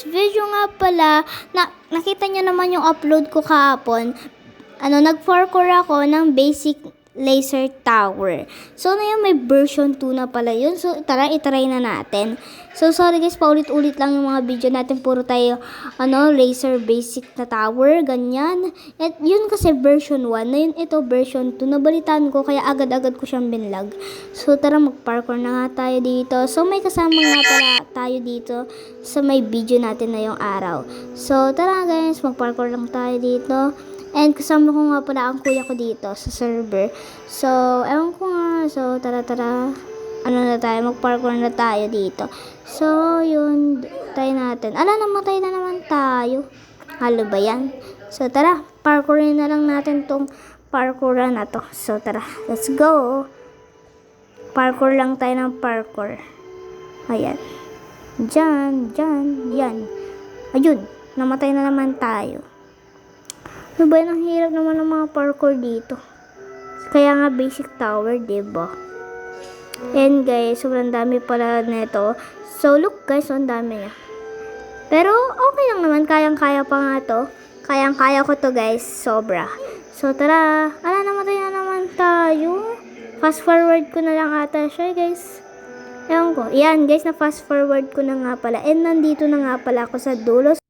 today's video nga pala, nakita nyo naman yung upload ko kahapon. Nag-parkour ako ng basic laser tower. So, na yun, may version 2 na pala yun. So, tara, itry na natin. So, sorry guys, paulit-ulit lang yung mga video natin. Puro tayo, laser basic na tower, ganyan. At yun kasi version 1. Na yun, ito version 2. Nabalitaan ko, kaya agad-agad ko siyang binlog. So, tara, mag-parkour na nga tayo dito. So, may kasama nga pala tayo dito sa may video natin na yung araw. So, tara guys, mag-parkour lang tayo dito. And kasama ko nga pala ang kuya ko dito sa server. So, ewan ko nga. So, tara. Mag-parkour na tayo dito. So, yun. Try natin. Namatay na naman tayo. Halo ba yan? So, tara. Parkourin na lang natin tong parkouran na to. So, tara. Let's go. Parkour lang tayo ng parkour. Ayan. Diyan. Yan. Ayun. Namatay na naman tayo. Ano ba yun? Ang hirap naman ng mga parkour dito. Kaya nga basic tower, diba? And guys, sobrang dami pala nito. So, look guys, ang dami niya. Pero, okay lang naman. Kayang-kaya pa nga to. Kayang-kaya ko to guys. Sobra. So, tara. Namatay na naman tayo. Fast forward ko na lang ata siya guys. Ewan ko. Yan guys, na fast forward ko na nga pala. And nandito na nga pala ako sa dulo.